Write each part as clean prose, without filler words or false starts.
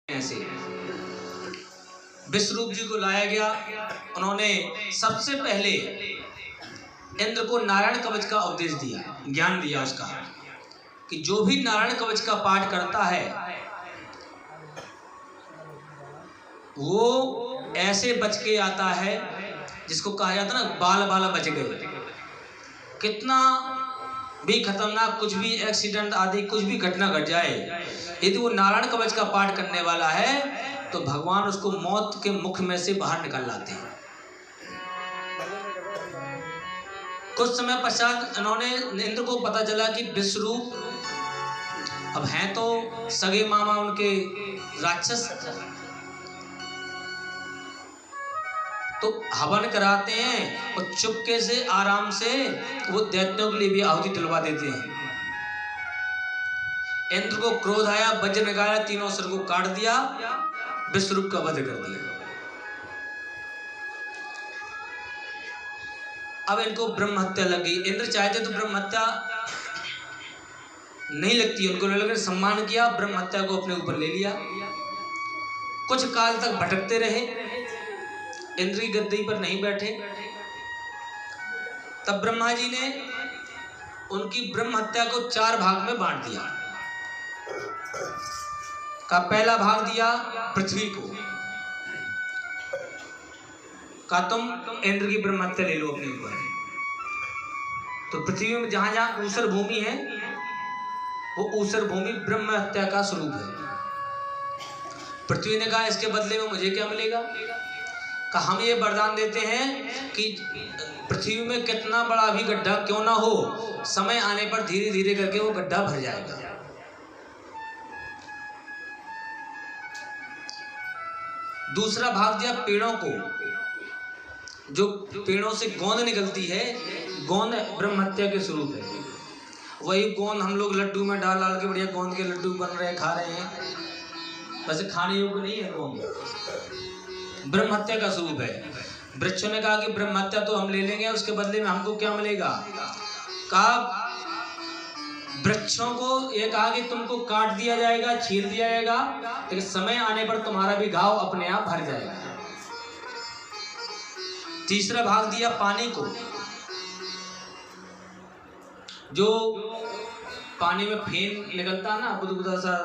ऐसे विश्वरूप जी को लाया गया। उन्होंने सबसे पहले इंद्र को नारायण कवच का उपदेश दिया, ज्ञान दिया उसका, कि जो भी नारायण कवच का पाठ करता है वो ऐसे बच के आता है जिसको कहा जाता है ना, बाल बाल बच गए। कितना भी खतरनाक कुछ भी एक्सीडेंट आदि कुछ भी घटना घट जाए, यदि वो नारायण कवच का पाठ करने वाला है तो भगवान उसको मौत के मुख में से बाहर निकाल लाते हैं। कुछ समय पश्चात इन्होंने इंद्र को पता चला कि विश्वरूप अब हैं तो सगे मामा उनके राक्षस, तो हवन कराते हैं और चुपके से आराम से वो दैत्यों के लिए भी आहुति दिलवा देते हैं। इंद्र को क्रोध आया, वज्र निकाला, तीनों सिर को काट दिया, विश्वरूप का वध कर दिया। अब इनको ब्रह्म हत्या लग गई। इंद्र चाहते तो ब्रह्म हत्या नहीं लगती उनको, लेकिन सम्मान किया, ब्रह्म हत्या को अपने ऊपर ले लिया। कुछ काल तक भटकते रहे, इंद्र की गद्दी पर नहीं बैठे। तब ब्रह्मा जी ने उनकी ब्रह्म हत्या को 4 भाग में बांट दिया। का पहला भाग दिया पृथ्वी को, का तुम इंद्र की ब्रह्म हत्या ले लो अपने ऊपर। तो पृथ्वी में जहां जहां ऊसर भूमि है वो ऊसर भूमि ब्रह्म हत्या का स्वरूप है। पृथ्वी ने कहा इसके बदले में मुझे क्या मिलेगा? का हम ये वरदान देते हैं कि पृथ्वी में कितना बड़ा भी गड्ढा क्यों ना हो, समय आने पर धीरे धीरे करके वो गड्ढा भर जाएगा। दूसरा भाग दिया पेड़ों को, जो पेड़ों से गोंद निकलती है, गोंद ब्रह्म हत्या के स्वरूप है। वही गोंद हम लोग लड्डू में डाल डाल के बढ़िया गोंद के लड्डू बन रहे हैं, खा रहे हैं, वैसे खाने योग्य नहीं है गोंद, ब्रह्म हत्या का स्वरूप है। वृक्षों ने कहा कि ब्रह्म हत्या तो हम ले लेंगे, उसके बदले में हमको क्या मिलेगा? कहा वृक्षों को ये कहा कि तुमको काट दिया जाएगा, छील दिया जाएगा, लेकिन समय आने पर तुम्हारा भी घाव अपने आप भर जाएगा। तीसरा भाग दिया पानी को, जो पानी में फेन निकलता है ना, बुदबुदा सा,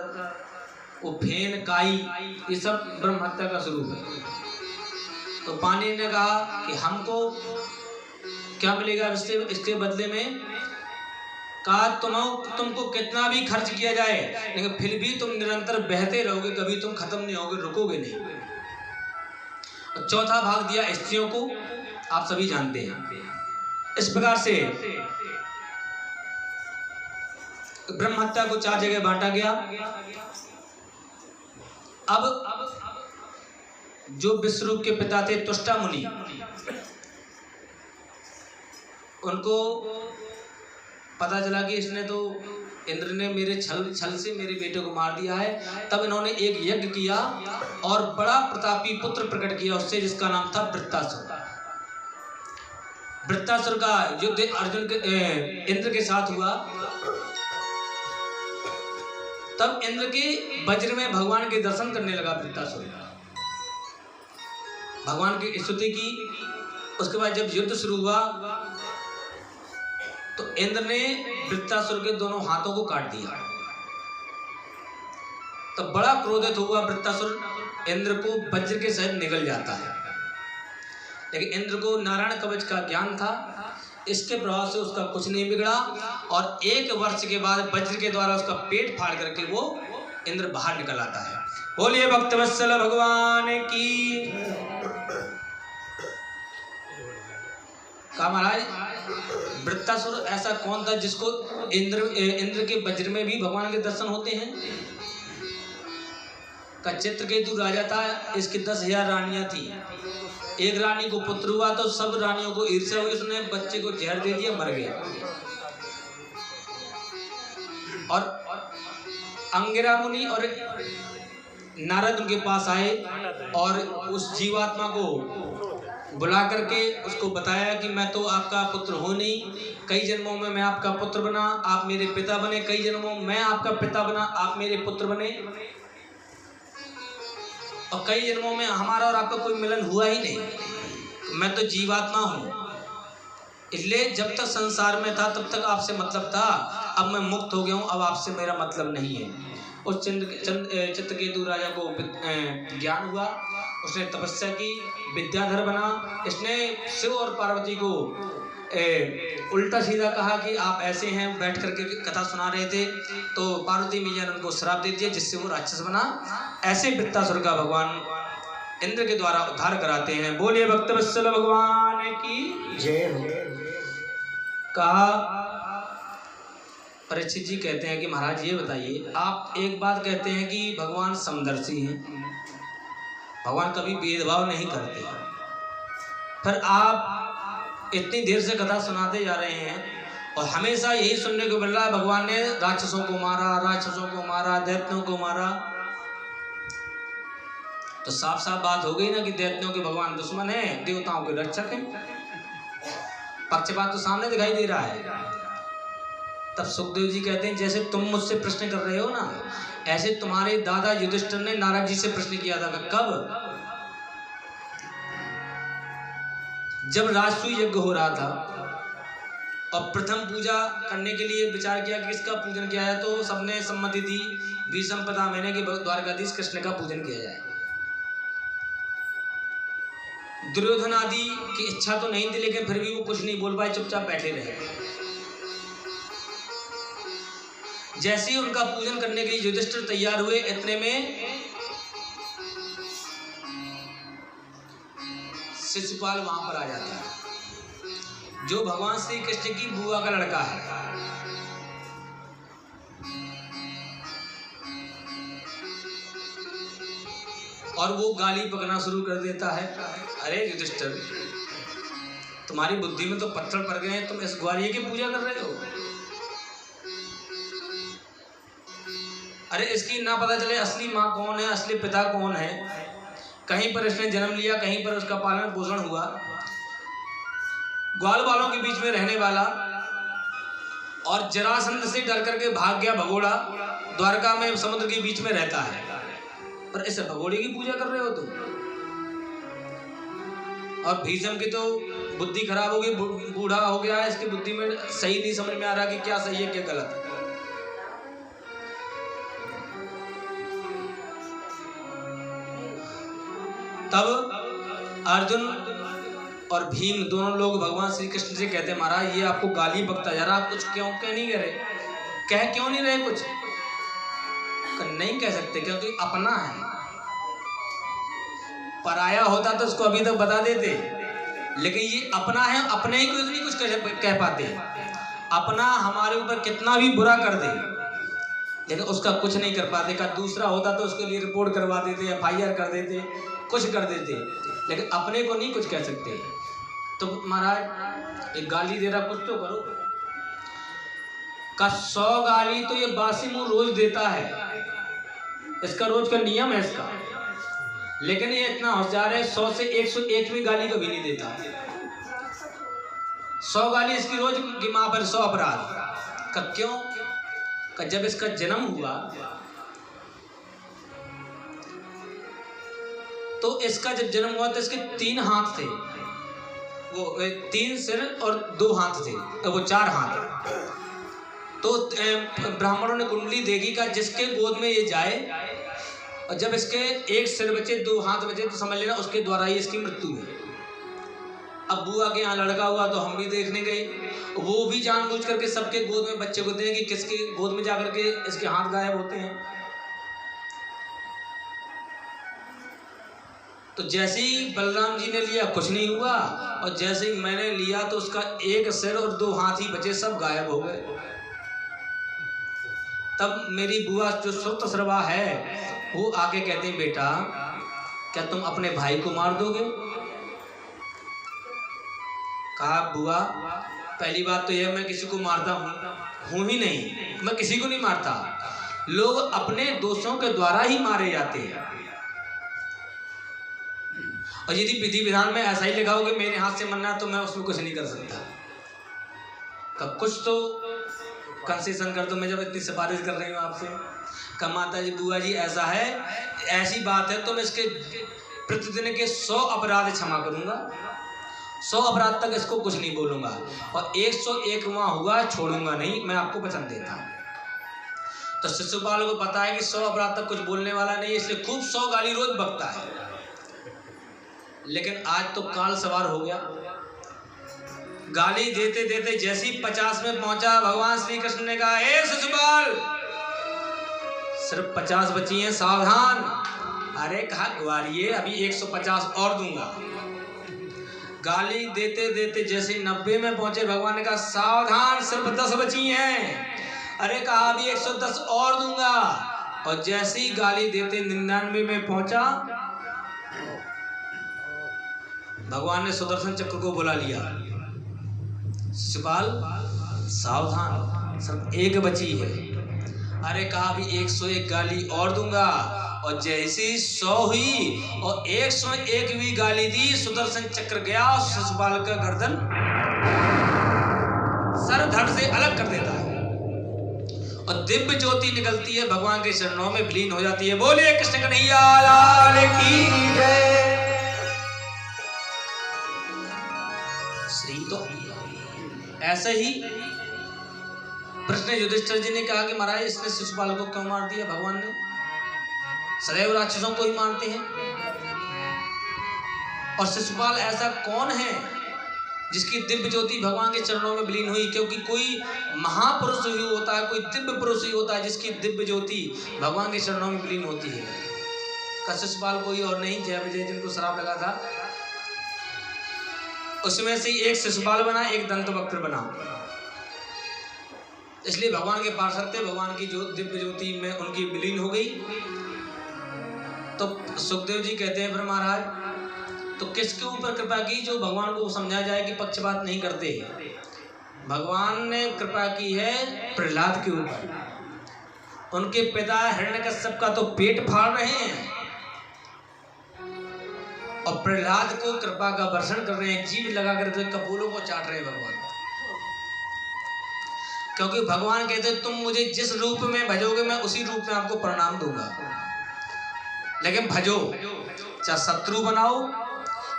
वो फेन काई, ये सब ब्रह्म हत्या का स्वरूप है। तो पानी ने कहा कि हमको क्या मिलेगा इसके बदले में? कहा तुमको कितना भी खर्च किया जाए, लेकिन फिर भी तुम निरंतर बहते रहोगे, कभी तुम खत्म नहीं होगे, रुकोगे नहीं। और चौथा भाग दिया स्त्रियों को, आप सभी जानते हैं। इस प्रकार से ब्रह्म हत्या को 4 जगह बांटा गया। अब जो विश्वरूप के पिता थे तुष्टा मुनि, उनको पता चला कि इसने तो, इंद्र ने मेरे छल से मेरे बेटे को मार दिया है। तब इन्होंने एक यज्ञ किया और बड़ा प्रतापी पुत्र प्रकट किया उससे, जिसका नाम था वृत्तासुर। वृत्तासुर का युद्ध अर्जुन के इंद्र के साथ हुआ। तब इंद्र के वज्र में भगवान के दर्शन करने लगा वृत्तासुर, भगवान की स्तुति की। उसके बाद जब युद्ध शुरू हुआ तो इंद्र ने वृत्तासुर के दोनों हाथों को काट दिया। तब बड़ा क्रोधित हुआ वृत्तासुर, इंद्र को वज्र के सहित निगल जाता है। लेकिन इंद्र को नारायण कवच का ज्ञान था, इसके प्रभाव से उसका कुछ नहीं बिगड़ा। और 1 वर्ष के बाद वज्र के द्वारा उसका पेट फाड़ करके वो इंद्र बाहर निकल आता है। बोलिए भक्तवत्सल भगवान की। कहा महाराज वृत्तासुर ऐसा कौन था जिसको इंद्र के वज्र में भी भगवान के दर्शन होते हैं? का चित्रकेतु राजा था, इसकी 10,000 रानियां थी। एक रानी को पुत्र हुआ तो सब रानियों को ईर्ष्या हुई, उसने बच्चे को जहर दे दिया, मर गया। और अंगिरा मुनि और नारद उनके पास आए और उस जीवात्मा को बुला करके उसको बताया कि मैं तो आपका पुत्र हूँ नहीं, कई जन्मों में मैं आपका पुत्र बना, आप मेरे पिता बने, कई जन्मों में मैं आपका पिता बना, आप मेरे पुत्र बने। और कई जन्मों में हमारा और आपका कोई मिलन हुआ ही नहीं। मैं तो जीवात्मा हूँ, इसलिए जब तक संसार में था तब तक आपसे मतलब था। अब मैं मुक्त हो गया हूँ, अब आपसे मेरा मतलब नहीं है। उस चित्रकेतु राजा को ज्ञान हुआ, उसने तपस्या की, विद्याधर बना। इसने शिव और पार्वती को उल्टा सीधा कहा कि आप ऐसे हैं, बैठ करके कथा सुना रहे थे, तो पार्वती मैया ने उनको श्राप दे दिया, जिससे वो राक्षस बना। ऐसे वृत्तासुर का भगवान इंद्र के द्वारा उद्धार कराते हैं। बोलिए भक्तवत्सल भगवान की जय। कहा परीक्षित जी कहते हैं कि महाराज ये बताइए, आप एक बात कहते हैं कि भगवान समदर्शी हैं, भगवान कभी भेदभाव नहीं करते, फिर आप इतनी देर से कथा सुनाते जा रहे हैं और हमेशा यही सुनने को मिल रहा है भगवान ने राक्षसों को मारा, राक्षसों को मारा, दैत्यों को मारा। तो साफ साफ बात हो गई ना कि दैत्यों के भगवान दुश्मन है, देवताओं के रक्षक हैं। पक्षपात तो सामने दिखाई दे रहा है। तब सुखदेव जी कहते हैं जैसे तुम मुझसे प्रश्न कर रहे हो ना, ऐसे तुम्हारे दादा युधिष्ठिर ने नारद जी से प्रश्न किया था। कब? जब राजसूय यज्ञ हो रहा था और प्रथम पूजा करने के लिए विचार किया कि किसका पूजन किया जाए, तो सबने सम्मति दी भीष्म पितामह के द्वारकाधीश कृष्ण का पूजन किया जाए। दुर्योधन आदि की इच्छा तो नहीं थी, लेकिन फिर भी वो कुछ नहीं बोल पाए, चुपचाप बैठे रहे। जैसे ही उनका पूजन करने के लिए युधिष्ठिर तैयार हुए, इतने में शिशुपाल वहां पर आ जाता है, जो भगवान श्री कृष्ण की बुआ का लड़का है। और वो गाली पकड़ना शुरू कर देता है। अरे युधिष्ठिर, तुम्हारी बुद्धि में तो पत्थर पड़ गए हैं, तुम इस ग्वालिये की पूजा कर रहे हो। अरे इसकी ना पता चले असली माँ कौन है, असली पिता कौन है। कहीं पर इसने जन्म लिया, कहीं पर उसका पालन पोषण हुआ, ग्वाल बालों के बीच में रहने वाला, और जरासंध से डर करके भाग गया भगोड़ा, द्वारका में समुद्र के बीच में रहता है, पर इस भगोड़े की पूजा कर रहे हो तुम। और भीष्म की तो बुद्धि खराब हो गई, बूढ़ा हो गया है, इसकी बुद्धि में सही नहीं समझ में आ रहा कि क्या सही है क्या गलत है। तब अर्जुन और भीम दोनों लोग भगवान श्री कृष्ण से कहते हैं महाराज ये आपको गाली बकता जा रहा, आप कुछ क्यों कह नहीं रहे, कह क्यों नहीं रहे कुछ? नहीं कह सकते क्योंकि अपना है। पराया होता तो उसको अभी तक बता देते, लेकिन ये अपना है, अपने ही को नहीं कुछ कह पाते। अपना हमारे ऊपर कितना भी बुरा कर दे, लेकिन उसका कुछ नहीं कर पाते। का दूसरा होता तो उसके लिए रिपोर्ट करवा देते, FIR कर देते, कुछ कर देते, लेकिन अपने को नहीं कुछ कह सकते। तो महाराज एक गाली दे रहा, कुछ तो करो। का 100 गाली तो ये बासी मुंह रोज देता है, इसका रोज का नियम है इसका, लेकिन ये इतना होशियार है 100 से 101वीं गाली कभी नहीं देता। 100 गाली इसकी रोज की माँ पर 100 अपराध का। क्यों? का जब इसका जन्म हुआ तो इसका जब जन्म हुआ तो इसके 3 हाथ थे, वो 3 सिर और 2 हाथ थे, तो वो 4 हाथ। तो ब्राह्मणों ने कुंडली देखी का जिसके गोद में ये जाए, और जब इसके 1 सिर बचे 2 हाथ बचे तो समझ लेना उसके द्वारा ही इसकी मृत्यु है। अब बुआ के यहाँ लड़का हुआ तो हम भी देखने गए, वो भी जानबूझ करके सबके गोद में बच्चे को दें कि किसके गोद में जाकर के इसके हाथ गायब होते हैं। तो जैसे ही बलराम जी ने लिया कुछ नहीं हुआ, और जैसे ही मैंने लिया तो उसका 1 सिर और 2 हाथ ही बचे, सब गायब हो गए। तब मेरी बुआ जो सुत सरवा है वो आके कहते हैं बेटा क्या तुम अपने भाई को मार दोगे? कहा बुआ पहली बात तो यह मैं किसी को मारता हूँ ही नहीं, मैं किसी को नहीं मारता, लोग अपने दोषों के द्वारा ही मारे जाते हैं। और यदि विधि विधान में ऐसा ही लिखा हो कि मेरे हाथ से मरना तो मैं उसमें कुछ नहीं कर सकता। कब कुछ तो कंसेशन कर दो, मैं जब इतनी सिफारिश कर रही हूँ आपसे। कहा माता जी बुआ जी ऐसा है, ऐसी बात है तो मैं इसके प्रतिदिन के 100 अपराध क्षमा करूंगा, 100 अपराध तक इसको कुछ नहीं बोलूंगा, और 101वां हुआ छोड़ूंगा नहीं, मैं आपको वचन देता हूं। तो शिशुपाल को पता है कि 100 अपराध तक कुछ बोलने वाला नहीं, इसलिए खूब 100 गाली रोज बकता है। लेकिन आज तो काल सवार हो गया, गाली देते देते जैसे ही 50 में पहुंचा, भगवान श्री कृष्ण ने कहा, हे शिशुपाल सिर्फ 50 बची हैं, सावधान। अरे कहा ग्वारिये अभी 150 और दूंगा। गाली देते देते जैसे 90 में पहुंचे, भगवान ने कहा सावधान सिर्फ 10 बची हैं। अरे कहा अभी 110 और दूंगा। और जैसे ही गाली देते 99 में पहुंचा, भगवान ने सुदर्शन चक्र को बुला लिया, शिशुपाल सावधान सिर्फ 1 बची है। अरे कहा अभी 101 गाली और दूंगा। और जैसे ही 100 हुई और 101वीं गाली दी, सुदर्शन चक्र गया और शिशुपाल का गर्दन सर धड़ से अलग कर देता है और दिव्य ज्योति निकलती है, भगवान के चरणों में विलीन हो जाती है। बोलिए कृष्ण कन्हैया लाल की जय। श्री तो ऐसे ही प्रश्न युधिष्ठिर जी ने कहा कि महाराज इसने शिशुपाल को क्यों मार दिया? भगवान ने सदैव राक्षसों को ही मारते हैं, और शिशुपाल ऐसा कौन है जिसकी दिव्य ज्योति भगवान के चरणों में विलीन हुई? क्योंकि कोई महापुरुष ही होता है, कोई दिव्य पुरुष ही होता है जिसकी दिव्य ज्योति भगवान के चरणों में विलीन होती है। का शिशुपाल कोई और नहीं, जय विजय जिनको श्राप लगा था उसमें से एक शिशुपाल बना, एक दंतवक्त्र बना। इसलिए भगवान के पार्षद थे, भगवान की जो दिव्य ज्योति में उनकी विलीन हो गई। तो सुखदेव जी कहते हैं, फिर महाराज तो किसके ऊपर कृपा की जो भगवान को समझा जाए कि पक्षपात नहीं करते? भगवान ने कृपा की है प्रहलाद के ऊपर। उनके पिता हिरण्यकश्यप का तो पेट फाड़ रहे हैं और प्रहलाद को कृपा का वर्षण कर रहे हैं, जीभ लगा कर कपोलों को चाट रहे हैं भगवान। क्योंकि भगवान कहते हैं तुम मुझे जिस रूप में भजोगे मैं उसी रूप में आपको प्रणाम दूंगा, लेकिन भजो चाहे शत्रु बनाओ।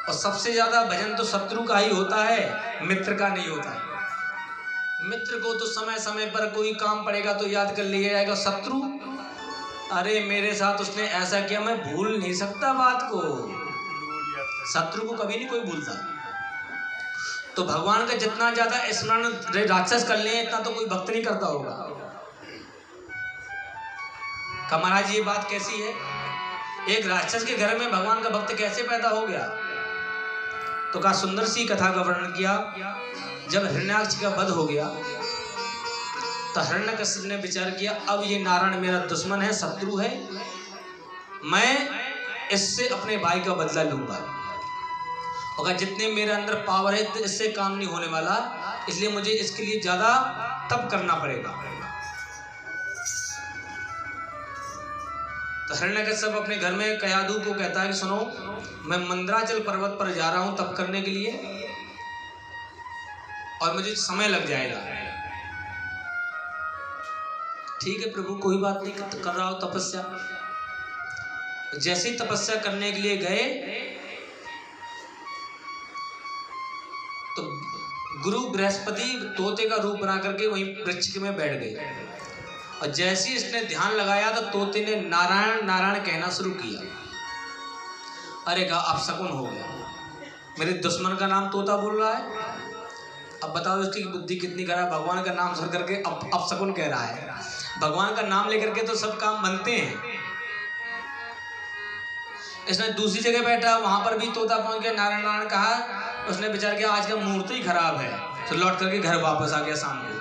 और सबसे ज्यादा भजन तो शत्रु का ही होता है, मित्र का नहीं होता है। मित्र को तो समय समय पर कोई काम पड़ेगा तो याद कर लिया जाएगा। शत्रु, अरे मेरे साथ उसने ऐसा किया, मैं भूल नहीं सकता बात को। शत्रु को कभी नहीं कोई भूलता। तो भगवान का जितना ज्यादा स्मरण राक्षस कर ले इतना तो कोई भक्त नहीं करता होगा। का महाराज ये बात कैसी है? एक राक्षस के घर में भगवान का भक्त कैसे पैदा हो गया? तो का सुंदर सी कथा का वर्णन किया। जब हिरण्याक्ष का वध हो गया तो हिरण्यकश्यप ने विचार किया, अब ये नारायण मेरा दुश्मन है, शत्रु है, मैं इससे अपने भाई का बदला लूंगा। और जितने मेरे अंदर पावर है इससे काम नहीं होने वाला, इसलिए मुझे इसके लिए ज्यादा तप करना पड़ेगा। तो हिरण्यकश्यप अपने घर में कयाधु को कहता है कि सुनो, मैं मंदराचल पर्वत पर जा रहा हूं तप करने के लिए और मुझे समय लग जाएगा। ठीक है प्रभु, कोई बात नहीं, कर रहा हूं तपस्या। जैसे ही तपस्या करने के लिए गए तो गुरु बृहस्पति तोते का रूप बना करके वहीं वृक्ष में बैठ गए। और जैसे ही इसने ध्यान लगाया तो तोते ने नारायण नारायण कहना शुरू किया। अरे कहा अब शकुन हो गया, मेरे दुश्मन का नाम तोता बोल रहा है। अब बताओ इसकी बुद्धि कितनी खराब, भगवान का नाम सुन करके अब शकुन कह रहा है। भगवान का नाम लेकर के तो सब काम बनते हैं। इसने दूसरी जगह बैठा, वहां पर भी तोता पहुंच गया, नारायण नारायण कहा। उसने विचार किया आज का मुहूर्त ही खराब है, तो लौट करके घर वापस आ गया शाम को।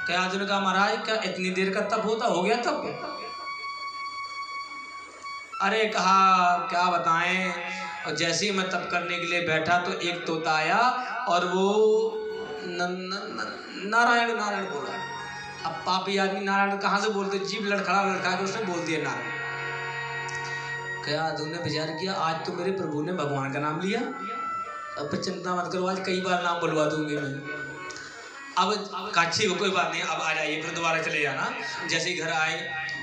कयाधु ने कहा महाराज क्या इतनी देर का तप होता हो गया तब? अरे कहा क्या बताएं। और जैसे ही मैं तप करने के लिए बैठा तो एक तोता आया और वो नारायण नारायण बोला। अब पापी आदमी नारायण कहाँ से बोलते, जीभ लड़खड़ा लड़खा के उसने बोल दिया नारायण। कयाधु ने विचार किया आज तो मेरे प्रभु ने भगवान का नाम लिया, अब चिंता मत करो, आज कई बार नाम बुलवा दूंगी मैं। अब काछी को कोई बात नहीं, अब आ जाइए, फिर दोबारा चले जाना। जैसे ही घर आए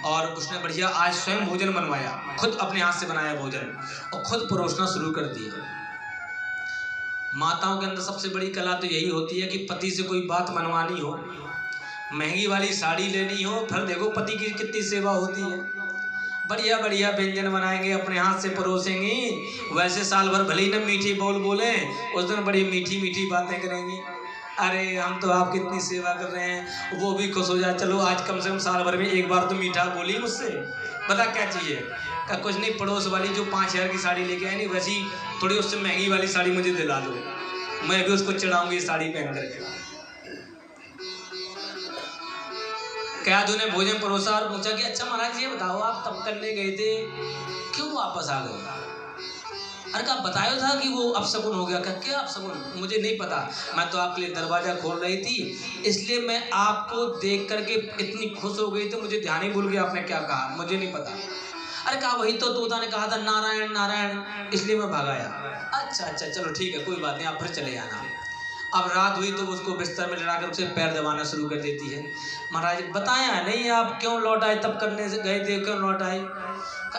और उसने बढ़िया आज स्वयं भोजन बनवाया, खुद अपने हाथ से बनाया भोजन और खुद परोसना शुरू कर दिया। माताओं के अंदर सबसे बड़ी कला तो यही होती है कि पति से कोई बात मनवानी हो, महंगी वाली साड़ी लेनी हो, फिर देखो पति की कितनी सेवा होती है। बढ़िया बढ़िया व्यंजन बनाएंगे, अपने हाथ से परोसेंगी। वैसे साल भर भले ही ना मीठी बोल बोले, उस दिन बड़ी मीठी मीठी बातें करेंगी। अरे हम तो आपकी इतनी सेवा कर रहे हैं, वो भी खुश हो जाए, चलो आज कम से कम साल भर में एक बार तो मीठा बोली मुझसे। पता क्या चाहिए? का कुछ नहीं, पड़ोस वाली जो 5,000 की साड़ी लेके आई नहीं, वैसी थोड़ी उससे महंगी वाली साड़ी मुझे दिला दो, मैं भी उसको चढ़ाऊंगी साड़ी पहन करके। कयाधु ने भोजन परोसा और पूछा कि अच्छा महाराज ये बताओ, आप तप करने गए थे, क्यों वापस आ गए? अरे कहा बताया था कि वो अपशकुन हो गया। क्या अपशकुन? मुझे नहीं पता, मैं तो आपके लिए दरवाजा खोल रही थी, इसलिए मैं आपको देख करके इतनी खुश हो गई थी, मुझे ध्यान ही भूल गया आपने क्या कहा, मुझे नहीं पता। अरे कहा वही तो तोता ने कहा था नारायण नारायण, इसलिए मैं भाग आया। अच्छा अच्छा चलो ठीक है, कोई बात नहीं, आप फिर चले जाना। अब रात हुई तो उसको बिस्तर में लड़ाकर उसे पैर दबाना शुरू कर देती है। महाराज बताया नहीं आप क्यों लौट आए, तब करने से गए थे क्यों लौट आए?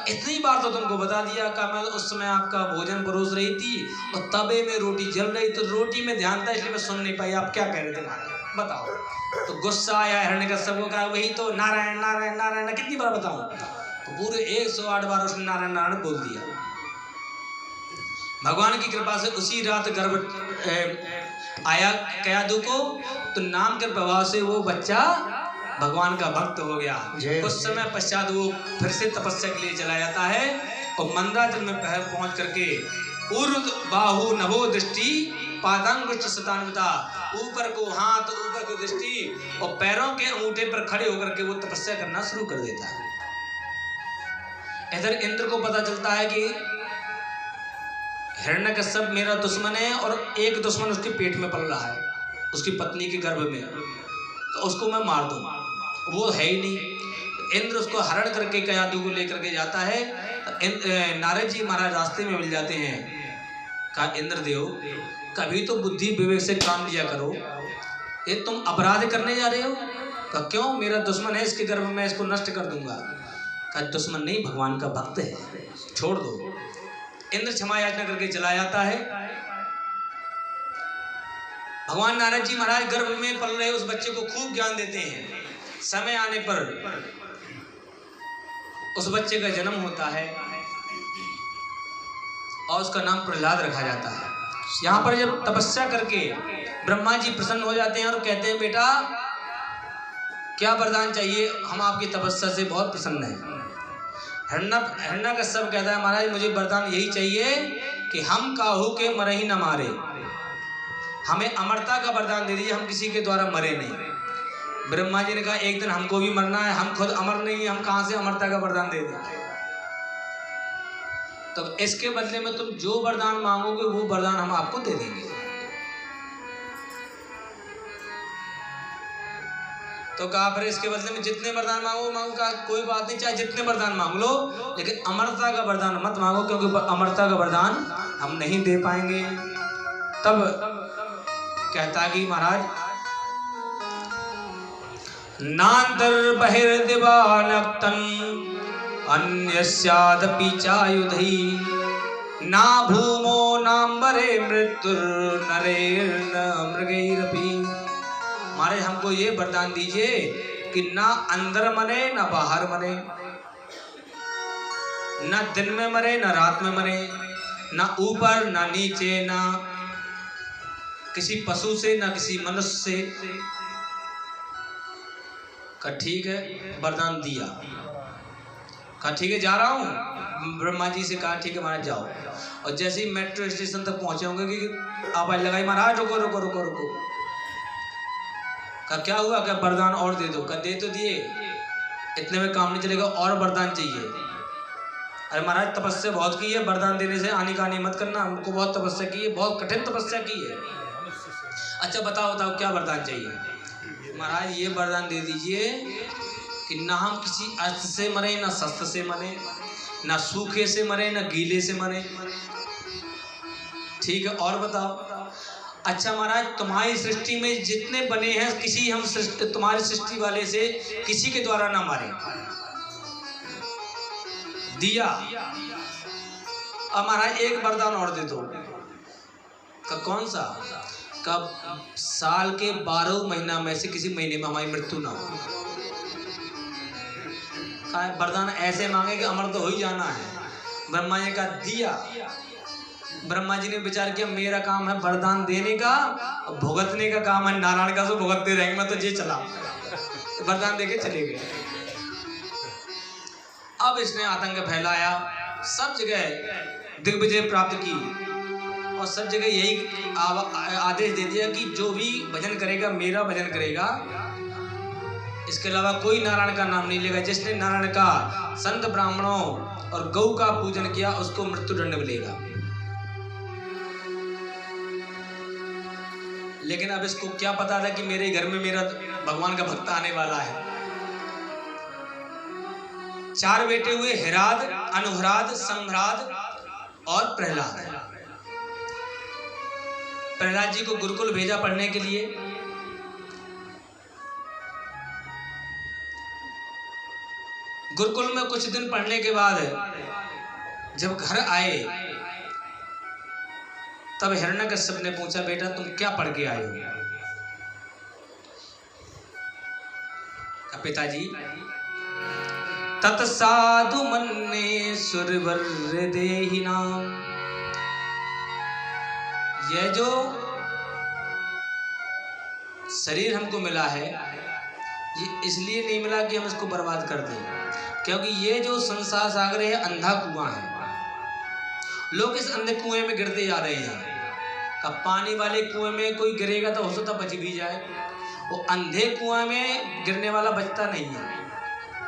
इतनी बार तो तुमको बता दिया कि मैं उस समय आपका भोजन परोस रही थी और तवे में रोटी जल रही, तो रोटी में ध्यान था इसलिए मैं सुन नहीं पाई आप क्या कह रहे थे महाराज, बताओ। तो गुस्सा आया हिरण्यकश्यप को, कहा वही तो नारायण नारायण नारायण, कितनी बार बताऊं? तो पूरे 108 बार उसने नारायण नारायण बोल दिया। भगवान की कृपा से उसी रात गर्भ आया कयाधु को, तो नाम के प्रभाव से वो बच्चा भगवान का भक्त हो गया। कुछ समय पश्चात वो फिर से तपस्या के लिए चला जाता है और मंदाचल में पहुंच करके ऊर्ध्व बाहु नभो दृष्टि पादांगुष्ठ शतान्विता, ऊपर को हाथ ऊपर को दृष्टि और पैरों के अंगूठे पर खड़े होकर के वो तपस्या करना शुरू कर देता है। इधर इंद्र को पता चलता है कि हिरण्यकश्यप मेरा दुश्मन है और एक दुश्मन उसके पेट में पल रहा है, उसकी पत्नी के गर्भ में, तो उसको मैं मार दूं, वो है ही नहीं। इंद्र उसको हरण करके कयाधु को लेकर के जाता है। नारद जी महाराज रास्ते में मिल जाते हैं। कहा इंद्रदेव कभी तो बुद्धि विवेक से काम लिया करो, ये तुम अपराध करने जा रहे हो? कहा क्यों? मेरा दुश्मन है, इसके गर्भ में इसको नष्ट कर दूंगा। कहा दुश्मन नहीं, भगवान का भक्त है, छोड़ दो। इंद्र क्षमा याचना करके चला जाता है। भगवान नारद जी महाराज गर्भ में पल रहे उस बच्चे को खूब ज्ञान देते हैं। समय आने पर उस बच्चे का जन्म होता है और उसका नाम प्रहलाद रखा जाता है। यहाँ पर जब तपस्या करके ब्रह्मा जी प्रसन्न हो जाते हैं और कहते हैं बेटा क्या वरदान चाहिए, हम आपकी तपस्या से बहुत प्रसन्न हैं। हिरण्यकश्यप कहता है महाराज मुझे वरदान यही चाहिए कि हम काहू के मरे ही न मारे, हमें अमरता का वरदान दे दीजिए, हम किसी के द्वारा मरे नहीं। ब्रह्मा जी ने कहा एक दिन हमको भी मरना है, हम खुद अमर नहीं है, हम कहां से अमरता का वरदान दे दें? तो इसके बदले में तुम जो वरदान मांगोगे वो वरदान हम आपको दे देंगे। तो कहा फिर इसके बदले में जितने वरदान मांगो मांगो, कहा कोई बात नहीं, चाहे जितने वरदान मांग लो, लेकिन अमरता का वरदान मत मांगो, क्योंकि अमरता का वरदान हम नहीं दे पाएंगे। तब कहता कि महाराज नांतर बहिर्दिवानक्तन अन्यस्यादपि चायुधि ना भूमो नाम्बरे मृत्युर्नरेर्न मृगैरपि। हमारे हमको ये वरदान दीजिए कि ना अंदर मरे ना बाहर मरे, ना दिन में मरे ना रात में मरे, ना ऊपर ना नीचे, ना किसी पशु से ना किसी मनुष्य से। कहा ठीक है, वरदान दिया। कहा ठीक है जा रहा हूँ। ब्रह्मा जी से कहा ठीक है महाराज जाओ। और जैसे ही मेट्रो स्टेशन तक पहुंचे होंगे कि आवाज लगाई महाराज रुको रुको रुको रुको। कहा क्या हुआ? क्या वरदान और दे दो? कहा दे तो दिए, इतने में काम नहीं चलेगा, और वरदान चाहिए। अरे महाराज तपस्या बहुत की है, वरदान देने से आनी कहानी मत करना, हमको बहुत तपस्या की है, बहुत कठिन तपस्या की है। अच्छा बताओ बताओ क्या वरदान चाहिए? महाराज ये वरदान दे दीजिए कि ना हम किसी अस्त्र से मरे, ना शस्त्र से मरे, ना सूखे से मरे, ना गीले से मरे। ठीक है और बताओ? अच्छा महाराज तुम्हारी सृष्टि में जितने बने हैं किसी हम तुम्हारी सृष्टि वाले से किसी के द्वारा ना मारे। दिया। अब महाराज एक वरदान और दे दो। कौन सा? कब साल के 12 महीना में से किसी महीने में हमारी मृत्यु ना हो। वरदान ऐसे मांगे कि अमर तो हो ही जाना है। ब्रह्मा जी का दिया। ब्रह्मा जी ने विचार किया मेरा काम है वरदान देने का, भुगतने का काम है नारायण का, तो भुगतते रहेंगे, मैं तो ये चला वरदान देके चले गए। अब इसने आतंक फैलाया, सब जगह दिग्विजय प्राप्त की और सब जगह यही आदेश दे दिया कि जो भी भजन करेगा मेरा भजन करेगा, इसके अलावा कोई नारायण का नाम नहीं लेगा। जिसने नारायण का संत ब्राह्मणों और गौ का पूजन किया उसको मृत्युदंड मिलेगा। लेकिन अब इसको क्या पता था कि मेरे घर में मेरा भगवान का भक्त आने वाला है। 4 बेटे हुए, हिराद, अनुहराद, संभ्राद और प्रहलाद। प्रहलाद जी को गुरुकुल भेजा पढ़ने के लिए। गुरुकुल में कुछ दिन पढ़ने के बाद जब घर आए तब हिरण्यकश्यप ने पूछा बेटा तुम क्या पढ़ के आए हो? पिताजी तत्साधु मन्ने सुरवर देहि नाम। यह जो शरीर हमको मिला है ये इसलिए नहीं मिला कि हम इसको बर्बाद कर दें, क्योंकि ये जो संसार सागर है अंधा कुआं है। लोग इस अंधे कुएं में गिरते जा रहे हैं। कब पानी वाले कुएं में कोई गिरेगा तो हो सकता बच भी जाए, वो अंधे कुआं में गिरने वाला बचता नहीं है।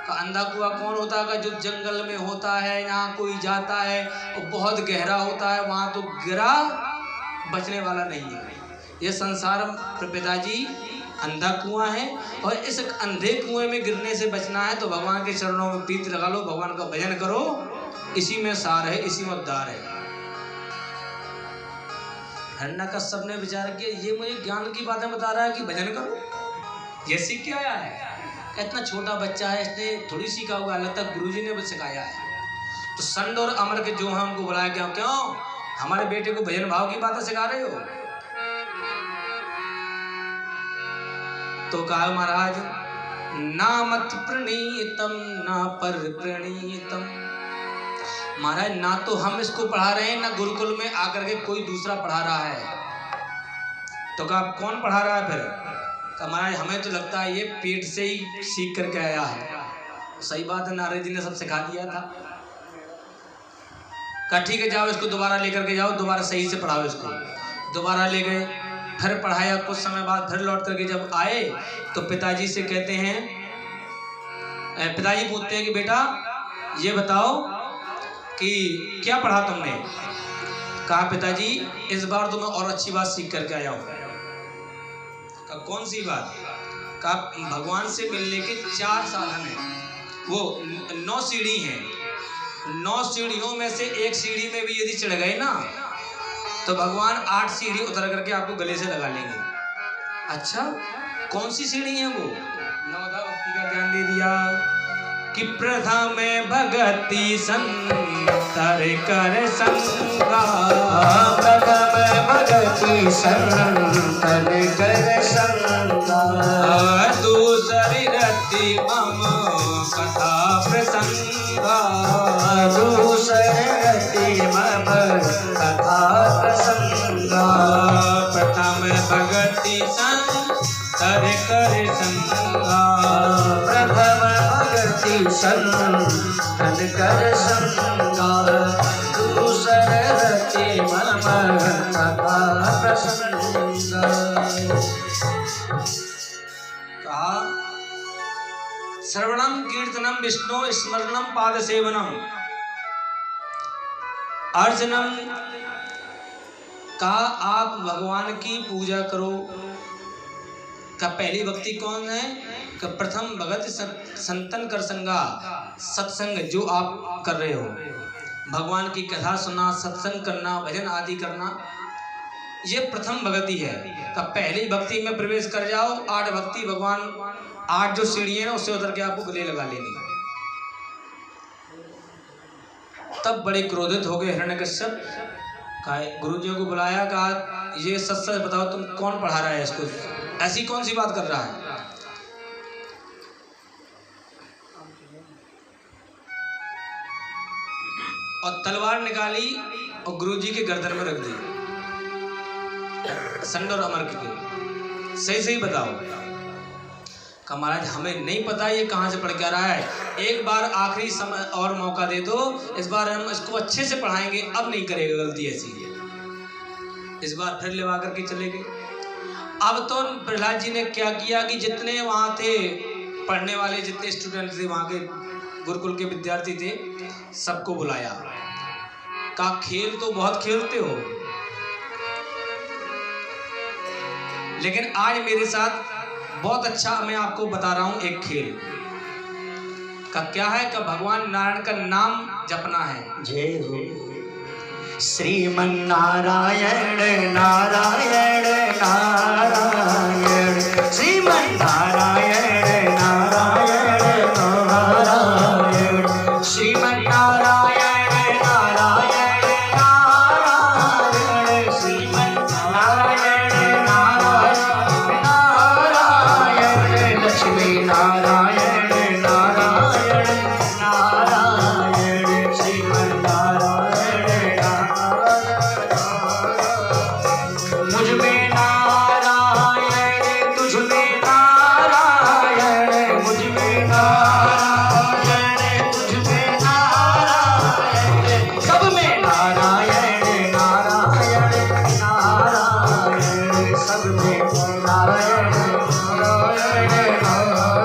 का अंधा कुआं कौन होता है? जो जंगल में होता है, यहाँ कोई जाता है और बहुत गहरा होता है, वहां तो गिरा बचने वाला नहीं है। ये संसार पिताजी अंधा कुआं है और इस अंधे कुएं में गिरने से बचना है तो भगवान के चरणों में प्रीति लगा लो, भगवान का भजन करो, इसी में सार है, इसी में उद्धार है। हिरण्यकश्यप ने विचार किया ये मुझे ज्ञान की बातें बता रहा है कि भजन करो, ये सीख के आया है। इतना छोटा बच्चा है, इसने थोड़ी सीखा होगा, लगता है गुरुजी ने भी सिखाया है। तो संड और अमर के जो है हमको बुलाया, क्यों हमारे बेटे को भजन भाव की बातें सिखा रहे हो? तो कहा महाराज ना मत प्रणीतम ना पर प्रणीतम। महाराज ना तो हम इसको पढ़ा रहे हैं, ना गुरुकुल में आकर के कोई दूसरा पढ़ा रहा है। तो कहा कौन पढ़ा रहा है फिर? कहा महाराज हमें तो लगता है ये पेट से ही सीख करके आया है। सही बात है, नारद जी ने सब सिखा दिया था। कहा ठीक है जाओ इसको दोबारा लेकर के जाओ, दोबारा सही से पढ़ाओ इसको। दोबारा ले गए, फिर पढ़ाया। कुछ समय बाद फिर लौट करके जब आए तो पिताजी से कहते हैं, पिताजी पूछते हैं कि बेटा ये बताओ कि क्या पढ़ा तुमने? कहा पिताजी इस बार तो मैं और अच्छी बात सीख करके आया हूँ। कहा कौन सी बात? कहा भगवान से मिलने के 4 साधन हैं, वो 9 सीढ़ी हैं। 9 सीढ़ियों में से एक सीढ़ी में भी यदि चढ़ गए ना तो भगवान 8 सीढ़ी उतर करके आपको गले से लगा लेंगे। अच्छा कौन सी सीढ़ी है वो? नवधा भक्ति का ज्ञान दे दिया कि प्रथम भगति संतर कर संगा। प्रथम भगति संतर कर संगा। दूसरी रति मम कथा प्रसंगा। दूसरी रति मम कथा प्रसंगा। प्रथम भगति संतर कर संगा। प्रथम संतन कर संगा। दूसरे रति मम कथा प्रसंगा। कहा श्रवणम कीर्तनम विष्णु स्मरणम पाद सेवनम अर्चनम। कहा आप भगवान की पूजा करो। का पहली भक्ति कौन है? का प्रथम भगत संतन कर संगा, सत्संग जो आप कर रहे हो, भगवान की कथा सुनना, सत्संग करना, भजन आदि करना, ये प्रथम भक्ति है। का पहली भक्ति में प्रवेश कर जाओ। 8 भक्ति भगवान 8 जो सीढ़ियां हैं उससे उतर के आपको गले लगा लेनी। तब बड़े क्रोधित हो गए हिरण्यकश्यप। कहा गुरुजियों को बुलाया, कहा ये सच सच बताओ तुम कौन पढ़ा रहा है इसको, ऐसी कौन सी बात कर रहा है। और तलवार निकाली और गुरुजी के गर्दन में रख दी, संड और अमर के। सही सही बताओ। कहा महाराज हमें नहीं पता ये कहाँ से पढ़ के आ रहा है, एक बार आखिरी समय और मौका दे दो, इस बार हम इसको अच्छे से पढ़ाएंगे, अब नहीं करेगा गलती ऐसी। इस बार फिर लेवा करके चले गए। अब तो प्रहलाद जी ने क्या किया कि जितने वहाँ थे पढ़ने वाले, जितने स्टूडेंट थे वहाँ के गुरुकुल के विद्यार्थी थे, सबको बुलाया। कहा खेल तो बहुत खेलते हो, लेकिन आज मेरे साथ बहुत अच्छा मैं आपको बता रहा हूं एक खेल का। क्या है का भगवान नारायण का नाम जपना है। जय हो श्रीमन नारायण नारायण नारायण, श्रीमन नारायण नारायण नारायण, श्रीमन नारायण नारायण नारायण, श्रीमन नारायण नारायण नारायण, लक्ष्मी नारायण नारायण नारायण, श्रीमन नारायण मुझ में नारायण, तुझ में नारायण, मुझ में नारायण, तुझ में नारायण, सब में नारायण नारायण नारायण, सब में नारायण नारायण नारायण।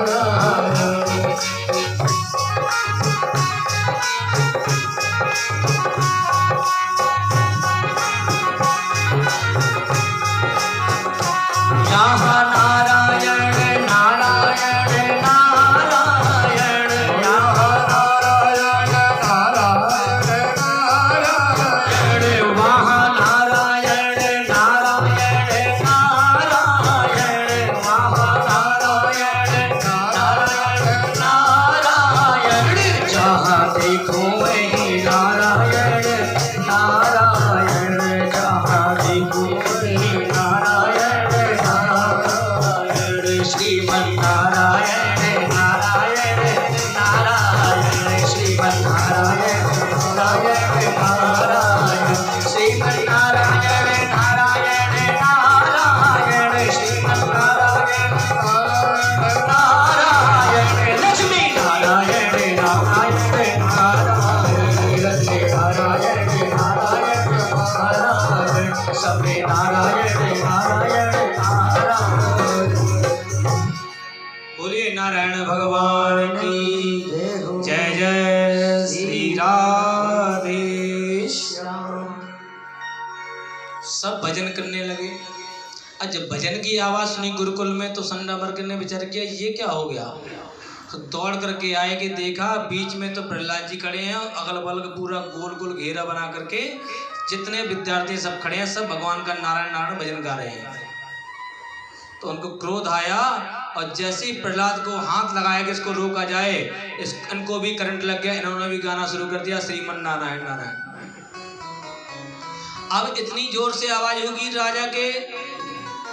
यहाँ नारायण नारायण नारायण, यहाँ नारायण नारायण नारायण, वहाँ नारायण नारायण नारायण, वहाँ नारायण नारायण नारायण, जहाँ देखो वहीं नारायण नारायण, जहाँ देखो वहीं नारायण नारायण, श्रीमन नारायण नारायण नारायण, श्रीमन नारायण नारायण नारायण, श्रीमन नारायण नारायण नारायण, श्रीमन नारायण नारायण नारायण, लक्ष्मी नारायण नारायण नारायण, लक्ष्मी नारायण नारायण नारायण, सबे नारायण नारायण नारायण। बोलिए नारायण भगवान की जय। जय श्री राधे श्याम। सब भजन करने लगे। और जब भजन की आवाज सुनी गुरुकुल में तो संडामर्क ने विचार किया ये क्या हो गया। तो दौड़ करके आए कि देखा बीच में तो प्रहलाद जी खड़े हैं, अगल बगल पूरा गोल गोल घेरा बना करके जितने विद्यार्थी सब खड़े हैं, सब भगवान का नारायण नारायण भजन गा रहे हैं। तो उनको क्रोध आया और जैसे ही प्रहलाद को हाथ लगाया कि इसको रोका जाए, इनको भी करंट लग गया, इन्होंने भी गाना शुरू कर दिया श्रीमन नारायण नारायण। अब इतनी जोर से आवाज होगी राजा के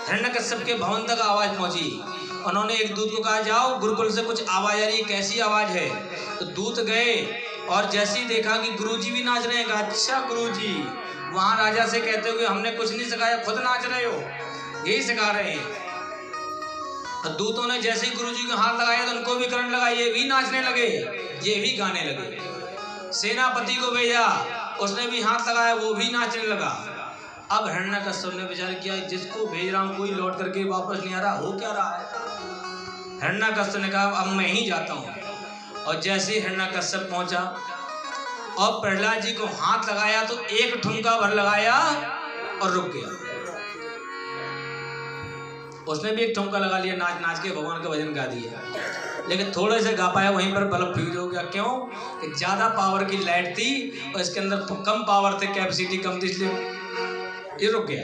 हिरण्यकश्यप के भवन तक आवाज पहुंची। उन्होंने एक दूत को कहा जाओ गुरुकुल से कुछ आवाज आ रही है, कैसी आवाज है। तो दूत गए और जैसे ही देखा कि गुरुजी भी नाच रहे हैं, कहा अच्छा गुरुजी वहां राजा से कहते हो कि हमने कुछ नहीं सिखाया, खुद नाच रहे हो, यही सिखा रहे हैं। तो दूतों ने जैसे ही गुरुजी को हाथ लगाया तो उनको भी करंट लगा, ये भी नाचने लगे, ये भी गाने लगे। सेनापति को भेजा, उसने भी हाथ लगाया, वो भी नाचने लगा। अब हिरण्यकश्यप ने विचार किया जिसको भेज रहा हूँ कोई लौट करके वापस नहीं आ रहा, हो क्या रहा है। हिरण्यकश्यप ने कहा अब मैं ही जाता हूँ। और जैसे हिरण्यकश्यप पहुंचा और प्रहलाद जी को हाथ लगाया तो एक ठुमका भर लगाया और रुक गया। उसने भी एक ठुमका लगा लिया, नाच नाच के भगवान का भजन गा दिया, लेकिन थोड़े से गा पाया, वहीं पर बल्ब फ्यूज हो गया। क्यों कि ज्यादा पावर की लाइट थी और इसके अंदर कम पावर थे, कैपेसिटी कम थी, इसलिए ये रुक गया।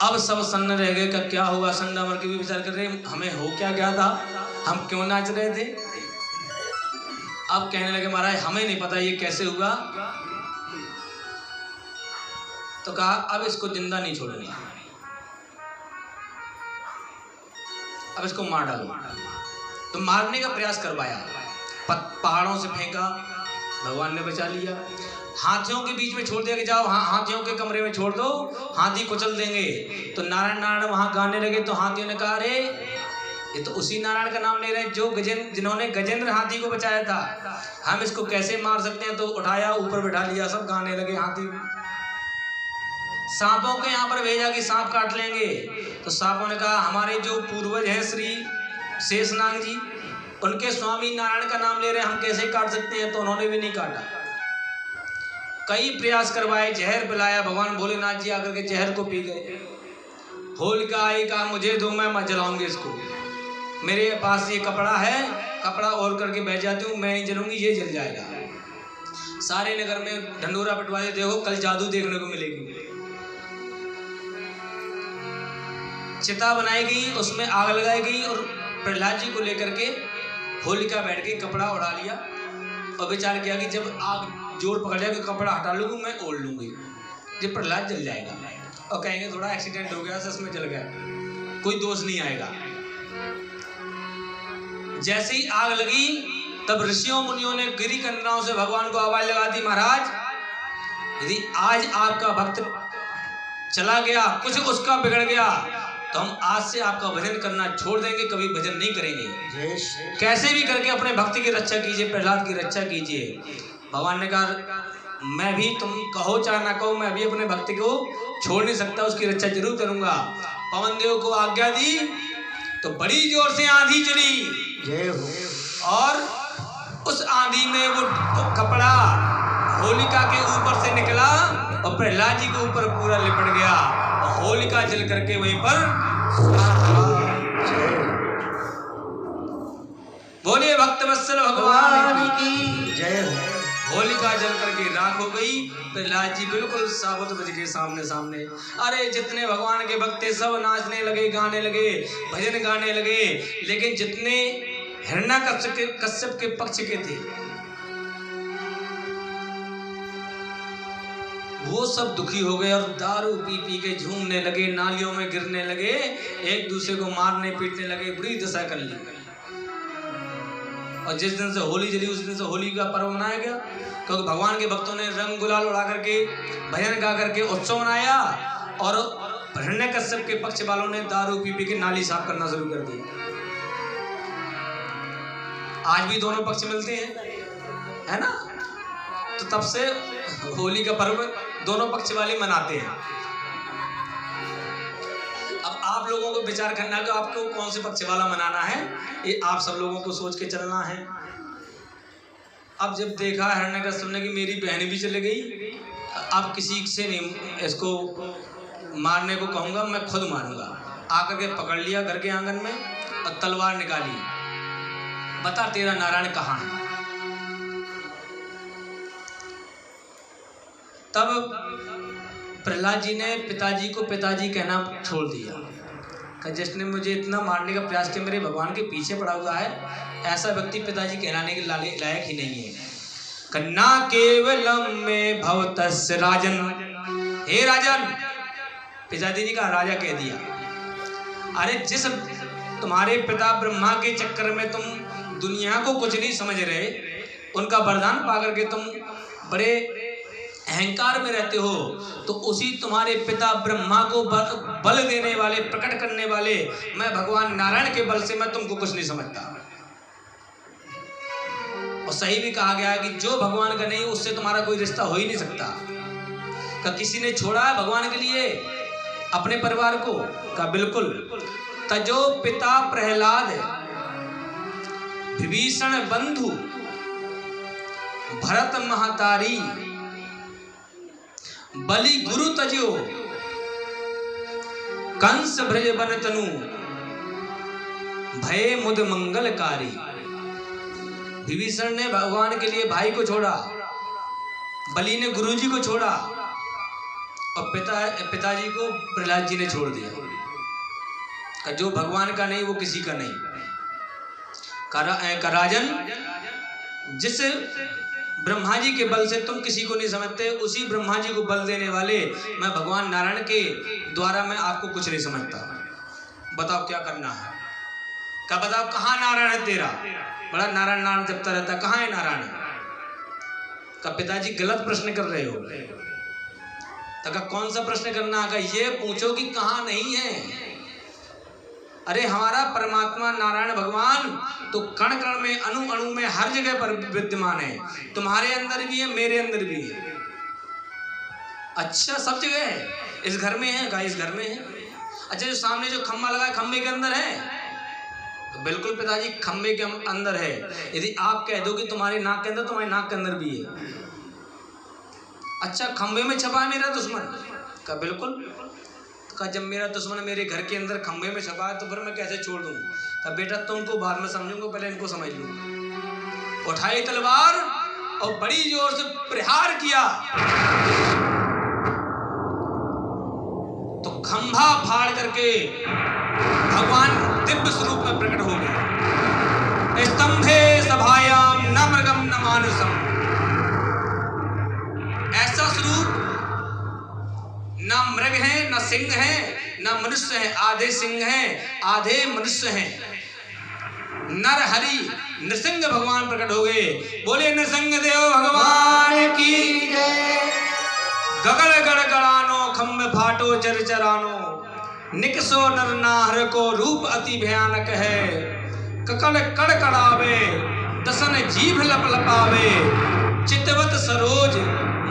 अब सब सन्न रह गए कि क्या होगा। संडामर के भी विचार कर रहे हमें हो क्या गया था, हम क्यों नाच रहे थे। अब कहने लगे महाराज हमें नहीं पता ये कैसे हुआ। तो कहा अब इसको जिंदा नहीं छोड़नी, अब इसको मार डालो। तो मारने का प्रयास करवाया, पहाड़ों से फेंका, भगवान ने बचा लिया। हाथियों के बीच में छोड़ दिया कि जाओ हाथियों के कमरे में छोड़ दो, हाथी कुचल देंगे। तो नारायण नारायण वहां गाने लगे। तो हाथियों ने कहा अरे ये तो उसी नारायण का नाम ले रहे हैं जो जिन्होंने गजेंद्र हाथी को बचाया था, हम इसको कैसे मार सकते हैं। तो उठाया, ऊपर बैठा लिया, सब गाने लगे हाथी। सांपों के यहाँ पर भेजा कि सांप काट लेंगे। तो सांपों ने कहा हमारे जो पूर्वज हैं श्री शेषनाग जी, उनके स्वामी नारायण का नाम ले रहे हैं, हम कैसे काट सकते हैं। तो उन्होंने भी नहीं काटा। कई प्रयास करवाए, जहर पिलाया, भगवान भोलेनाथ जी आकर के जहर को पी गए। होलिका आई, कहा मुझे दो, मैं जलाऊंगी इसको, मेरे पास ये कपड़ा है, कपड़ा और करके बैठ जाती हूँ, मैं नहीं जलूंगी, ये जल जाएगा। सारे नगर में ढंडोरा पिटवाए, देखो कल जादू देखने को मिलेगी। चिता बनाई गई, उसमें आग लगाई गई और प्रहलाद जी को लेकर के होलिका बैठ के कपड़ा उड़ा लिया और विचार किया कि जब आग जोर पकड़ जाएगा तो कपड़ा हटा लूंगी, मैं ओढ़ लूंगी, जब प्रहलाद जल जाएगा और कहेंगे थोड़ा एक्सीडेंट हो गया, सच में जल गया, कोई दोष नहीं आएगा। जैसे ही आग लगी तब ऋषियों मुनियों ने गिरी कंदराओं से भगवान को आवाज लगा दी, महाराज यदि आज आपका भक्त चला गया, कुछ उसका बिगड़ गया, तो हम आज से आपका भजन करना छोड़ देंगे, कभी भजन नहीं करेंगे। कैसे भी करके अपने भक्ति की रक्षा कीजिए, प्रहलाद की रक्षा कीजिए। भगवान ने कहा मैं भी, तुम कहो चाहे ना कहो, मैं भी अपने भक्ति को छोड़ नहीं सकता, उसकी रक्षा जरूर करूंगा। पवन देव को आज्ञा दी तो बड़ी जोर से आंधी चली और उस आंधी में वो कपड़ा होलिका के ऊपर से निकला और प्रहलाद जी के ऊपर पूरा लिपट गया और होलिका जल करके वहीं पर बोलिए भक्तवत्सल भगवान की जय। होलिका जल करके राख हो गई। प्रहलाद जी बिल्कुल साबुत बज के सामने। अरे जितने भगवान के भक्त थे सब नाचने लगे, गाने लगे, भजन गाने लगे, लेकिन जितने हिरण्यकश्यप के पक्ष के थे वो सब दुखी हो गए और दारू पी पी के झूमने लगे, नालियों में गिरने लगे, एक दूसरे को मारने पीटने लगे, बुरी दशा कर ली। और जिस दिन से होली जली उस दिन से होली का पर्व मनाया गया, क्योंकि भगवान के भक्तों ने रंग गुलाल उड़ा करके भजन गा करके उत्सव मनाया और हिरण्यकश्यप के पक्ष वालों ने दारू पी पी के नाली साफ करना शुरू कर दिया। आज भी दोनों पक्ष मिलते हैं, है ना। तो तब से होली का पर्व दोनों पक्ष वाले मनाते हैं। अब आप लोगों को विचार करना है कि आपको कौन से पक्ष वाला मनाना है, ये आप सब लोगों को सोच के चलना है। अब जब देखा हिरण्यकश्यप ने कि मेरी बहन भी चली गई, अब किसी से नहीं इसको मारने को कहूंगा, मैं खुद मारूंगा। आकर के पकड़ लिया घर के आंगन में और तलवार निकाली, बता तेरा नारायण कहाँ है। तब प्रहलाद जी ने पिताजी को पिताजी कहना छोड़ दिया कि जिसने मुझे इतना मारने का प्रयास किया, मेरे भगवान के पीछे पड़ा हुआ है, ऐसा व्यक्ति पिताजी कहलाने के लायक ही नहीं है। कन्ना केवलम में भवतस्य राजन, हे राजन, पिताजी ने कहा राजा कह दिया, अरे जिस तुम्हारे पिता ब्रह्मा के चक्कर में तुम दुनिया को कुछ नहीं समझ रहे, उनका वरदान पाकर के तुम बड़े अहंकार में रहते हो, तो उसी तुम्हारे पिता ब्रह्मा को बल देने वाले, प्रकट करने वाले मैं भगवान नारायण के बल से मैं तुमको कुछ नहीं समझता। और सही भी कहा गया है कि जो भगवान का नहीं उससे तुम्हारा कोई रिश्ता हो ही नहीं सकता। क्या किसी ने छोड़ा है भगवान के लिए अपने परिवार को? का बिल्कुल। तजो पिता प्रहलाद, विभीषण बंधु, भरत महतारी, बलि गुरु तजो, कंस भ्रज बन तनु, भय मुद मंगलकारी। विभीषण ने भगवान के लिए भाई को छोड़ा, बलि ने गुरुजी को छोड़ा और पिताजी को प्रहलाद जी ने छोड़ दिया। जो भगवान का नहीं वो किसी का नहीं। राजन जिस ब्रह्मा जी के बल से तुम किसी को नहीं समझते, उसी ब्रह्मा जी को बल देने वाले मैं भगवान नारायण के द्वारा मैं आपको कुछ नहीं समझता। बताओ क्या करना है? क्या बताओ कहाँ नारायण है तेरा? बड़ा नारायण नारायण जपता रहता है, कहाँ है नारायण? का पिताजी गलत प्रश्न कर रहे हो। तो कौन सा प्रश्न करना है? ये पूछो कि कहाँ नहीं है। अरे हमारा परमात्मा नारायण भगवान तो कण कण में, अणु अणु में, हर जगह पर विद्यमान है। तुम्हारे अंदर भी है, मेरे अंदर भी है। अच्छा, सब जगह है? इस घर में है? कहा इस घर में है। अच्छा, जो सामने जो खम्भा लगा है, खम्भे के अंदर है? तो बिल्कुल पिताजी खम्भे के अंदर है। यदि आप कह दो कि तुम्हारे नाक के अंदर, तुम्हारे नाक के अंदर भी है। अच्छा, खम्भे में छपा है मेरा दुश्मन? का बिल्कुल। का जब मेरा दुश्मन मेरे घर के अंदर खंभे में छपा है तो फिर मैं कैसे छोड़ दूं? का बेटा तुमको बाद में समझूंगा, पहले इनको समझ लूं। उठाई तलवार और बड़ी जोर से प्रहार किया तो खंभा फाड़ करके भगवान दिव्य स्वरूप में प्रकट हो गए। स्तंभे सभायाम न मृगम न मानुषम। ऐसा स्वरूप, ना मृग है, ना सिंह है, ना मनुष्य है। आधे सिंह हैं, आधे मनुष्य हैं। नर हरि नृसिंह भगवान प्रकट हो गए। बोले नृसिंह देव भगवान की जय। गगड़ गड़गड़ानो खम्भ फाटो चरचरानो, निकसो नर नाहर को रूप अति भयानक है। ककड़ कड़कड़ावे दसन जीभ लप लपावे, चितवत सरोज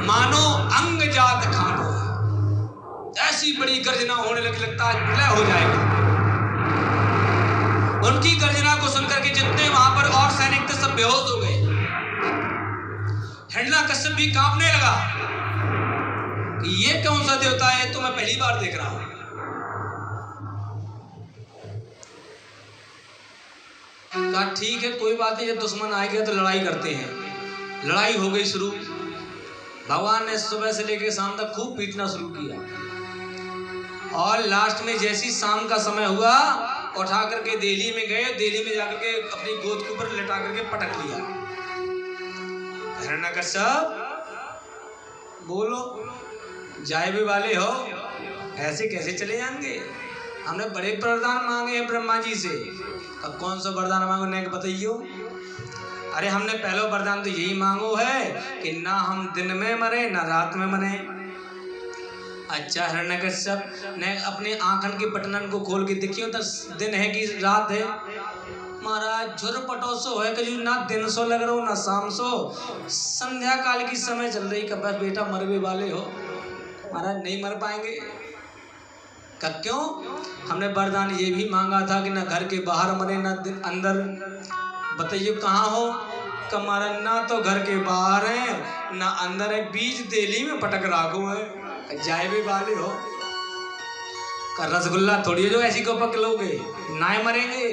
मानो अंग जात खानो। ऐसी बड़ी गर्जना होने लगता है, प्रलय हो जाएगा। उनकी गर्जना को सुनकर के जितने वहां पर और सैनिक थे सब बेहोश हो गए। हिरण्यकश्यप भी कांपने लगा कि ये कौन सा देवता है, तो मैं पहली बार देख रहा हूं। कहा ठीक है, कोई बात नहीं, जब दुश्मन आएगा तो लड़ाई करते हैं। लड़ाई हो गई शुरू। भगवान ने सुबह से लेकर शाम तक खूब पीटना शुरू किया और लास्ट में जैसी शाम का समय हुआ, उठा करके देहली में गए। देहली में जाकर के अपनी गोद के ऊपर लेटा करके पटक लिया। हिरण्यकश्यप बोलो, जाए भी वाले हो, ऐसे कैसे चले जाएंगे? हमने बड़े वरदान मांगे हैं ब्रह्मा जी से। अब कौन सा वरदान मांगो नहीं बताइयो? अरे हमने पहला वरदान तो यही मांगो है कि ना हम दिन में मरे ना रात में मरे। अच्छा, हिरण्यकश्यप ने अपने आंखन के पटनन को खोल के देखियो तो दिन है कि रात है? महाराज झुर पटोसो है कि ना दिन सो लग रहा हो ना शाम सो, संध्या काल की समय चल रही। कब बेटा मरवे वाले हो? महाराज नहीं मर पाएंगे। कब क्यों? हमने वरदान ये भी मांगा था कि ना घर के बाहर मरे ना अंदर। बताइए कहाँ हो? कमारा ना तो घर के बाहर है ना अंदर है, बीच देहली में पटक राखो है। जाए भी वाले हो? का रसगुल्ला थोड़ी है जो ऐसी को पक लोगे, ना मरेंगे।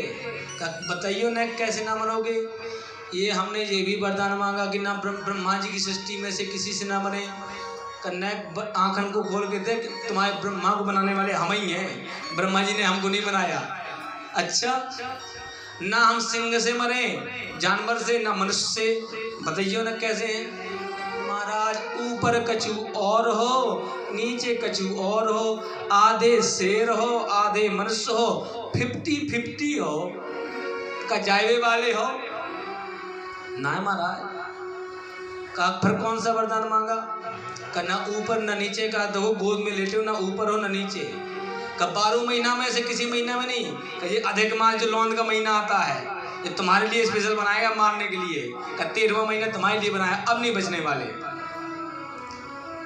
बताइए ना कैसे ना मरोगे? ये हमने ये भी वरदान मांगा कि ना ब्रह्मा जी की सृष्टि में से किसी से ना मरे। आंखन को खोल के देख, तुम्हारे ब्रह्मा को बनाने वाले हम ही हैं, ब्रह्मा जी ने हमको नहीं बनाया। अच्छा, ना हम सिंह से मरे, जानवर से, ना मनुष्य से। बताइए ना कैसे हैं? महाराज ऊपर कछु और हो, नीचे कछु और हो, आधे शेर हो आधे मनुष्य हो, 50-50 हो। का जाए वाले हो? ना महाराज। का फिर कौन सा वरदान मांगा? का ना ऊपर ना नीचे का, तो गोद में लेटे हो, ना ऊपर हो ना नीचे। का 12 महीना में से किसी महीना में नहीं। का ये अधिक मास जो लौंड का महीना आता है, ये तुम्हारे लिए स्पेशल बनाएगा मारने के लिए। का 13वां महीना तुम्हारे लिए बनाया, अब नहीं बचने वाले।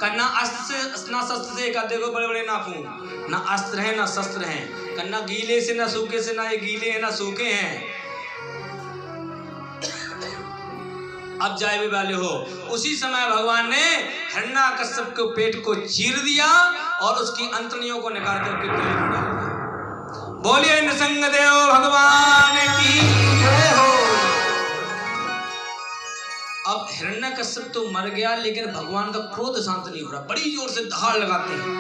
कन्ना अस्त्र से ना शस्त्र से, का देखो बड़े बड़े नाखून, ना अस्त्र है ना शस्त्र है। कन्ना गीले से ना सूखे से, ना ये गीले हैं ना सूखे हैं। अब जाए भी वाले हो। उसी समय भगवान ने हिरण्यकश्यप के पेट को चीर दिया और उसकी अंतड़ियों को निकाल करके गले में डाल दिया। बोलिए नृसिंह देव भगवान की जय हो। अब हिरण्यकश्यप तो मर गया, लेकिन भगवान का क्रोध शांत नहीं हो रहा। बड़ी जोर से दहाड़ लगाते हैं।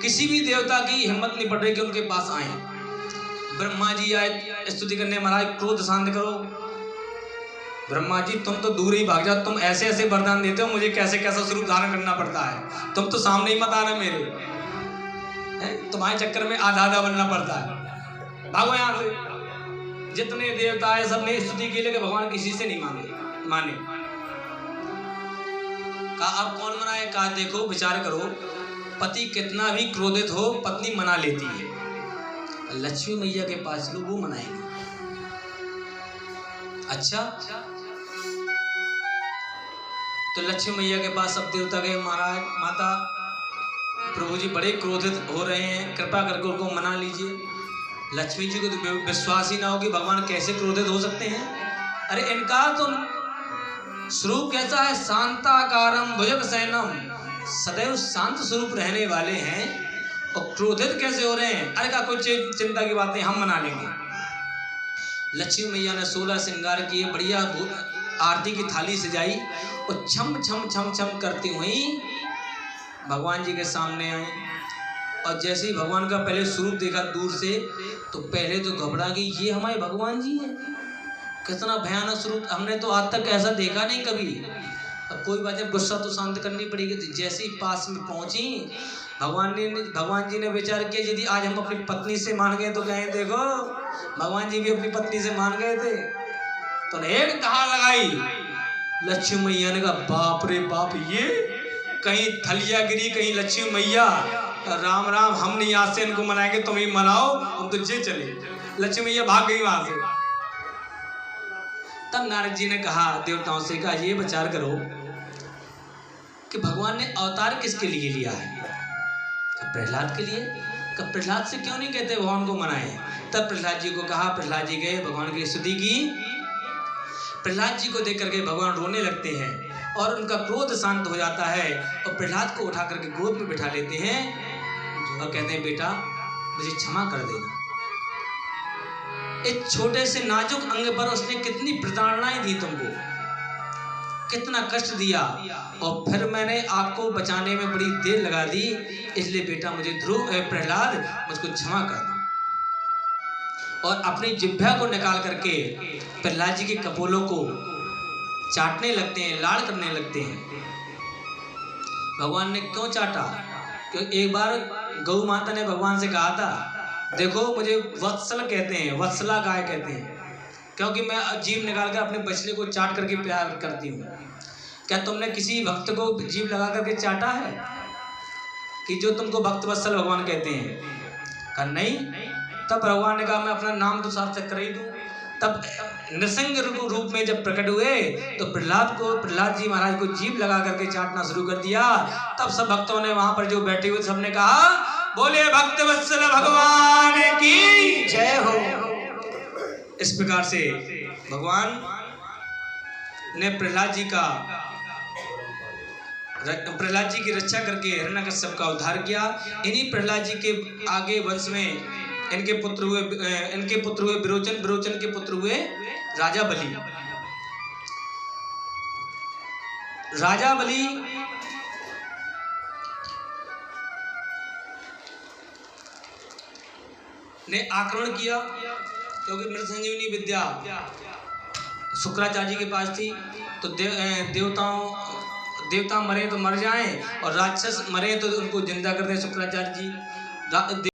किसी भी देवता की हिम्मत नहीं पड़ रही कि उनके पास आए। ब्रह्मा जी आए स्तुति करने, महाराज क्रोध शांत करो। ब्रह्मा जी तुम तो दूर ही भाग जाओ, तुम ऐसे ऐसे वरदान देते हो, मुझे कैसे कैसा स्वरूप धारण करना पड़ता है, तुम तो सामने ही मत आना मेरे, तुम्हारे चक्कर में आधा आधा बनना पड़ता है, भागो यहाँ से। जितने देवता है सबने स्तुति के लिए भगवान किसी से नहीं माने। कहा अब कौन मनाए? कहा देखो विचार करो, पति कितना भी क्रोधित हो पत्नी मना लेती है, लक्ष्मी मैया के पास चलो वो मनाएगी। अच्छा, तो लक्ष्मी मैया के पास सब देवता गए, महाराज माता प्रभु जी बड़े क्रोधित हो रहे हैं, कृपा करके उनको मना लीजिए। लक्ष्मी जी को तो विश्वास ही ना हो कि भगवान कैसे क्रोधित हो सकते हैं। अरे इनका तो स्वरूप कैसा है, शांताकारम भुजग शयनम, सदैव शांत स्वरूप रहने वाले हैं, और क्रोधित कैसे हो रहे हैं? अरे का कोई चिंता की बात नहीं, हम मना लेंगे। लक्ष्मी मैया ने 16 श्रृंगार किए, बढ़िया आरती की थाली सजाई, और छम छम छम छम करती हुई भगवान जी के सामने आई। और जैसे ही भगवान का पहले स्वरूप देखा दूर से, तो पहले तो घबरा गई, ये हमारे भगवान जी हैं, कितना भयानक स्वरूप, हमने तो आज तक ऐसा देखा नहीं कभी। अब कोई बात नहीं, गुस्सा तो शांत करनी पड़ेगी। तो जैसे ही पास में पहुंची, भगवान जी ने विचार किया, यदि आज हम अपनी पत्नी से मान गए तो कहें देखो भगवान जी भी अपनी पत्नी से मान गए थे। तो एक कहा लगाई, लक्ष्मी मैया ने कहा बाप रे बाप, ये कहीं थलिया गिरी कहीं लक्ष्मी मैया, राम राम, हम नहीं आज से इनको मनाएंगे, तुम ही मनाओ, हम तो जे चले। लक्ष्मी मैया भाग गई वहां से। तब नारद जी ने कहा देवताओं से, कहा ये विचार करो कि भगवान ने अवतार किसके लिए लिया है? प्रहलाद के लिए। कब प्रहलाद से क्यों नहीं कहते भगवान को मनाए? तब प्रहलाद जी को कहा, प्रहलाद जी गए, भगवान की स्तुति की। प्रहलाद जी को देख करके भगवान रोने लगते हैं और उनका क्रोध शांत हो जाता है, और प्रहलाद को उठा करके गोद में बिठा लेते हैं और कहते हैं बेटा मुझे क्षमा कर देना। एक छोटे से नाजुक अंग पर उसने कितनी प्रताड़नाएं दी तुमको, कितना कष्ट दिया, और फिर मैंने आपको बचाने में बड़ी देर लगा दी, इसलिए बेटा मुझे प्रहलाद मुझको क्षमा कर दो। और अपनी जिह्वा को निकाल करके प्रहलाद जी के कपोलों को चाटने लगते हैं, लाड़ करने लगते हैं। भगवान ने क्यों चाटा? क्योंकि एक बार गौ माता ने भगवान से कहा था, देखो मुझे वत्सल कहते हैं, वत्सला गाय कहते हैं, क्योंकि मैं जीभ निकाल कर अपने बछड़े को चाट करके प्यार करती हूँ। क्या तुमने किसी भक्त को जीभ लगा करके चाटा है कि जो तुमको भक्त वत्सल भगवान कहते हैं? कहा नहीं। तब भगवान ने कहा मैं अपना नाम तो सार्थक कर ही दूँ। तब नृसिंह रूप में जब प्रकट हुए तो प्रहलाद जी महाराज को जीभ लगा करके चाटना शुरू कर दिया। तब सब भक्तों ने वहां पर जो बैठे हुए सबने कहा, बोले भक्त वत्सल भगवान की जय हो। इस प्रकार से भगवान ने प्रहलाद जी की रक्षा करके हिरण्यकश्यप का उद्धार किया। इन्हीं प्रहलाद जी के आगे वंश में इनके पुत्र हुए विरोचन के पुत्र हुए राजा बलि। राजा बलि ने आक्रमण किया, क्योंकि मृत संजीवनी विद्या शुक्राचार्य जी के पास थी। तो देवता मरे तो मर जाएं, और राक्षस मरे तो उनको जिंदा कर दें शुक्राचार्य जी।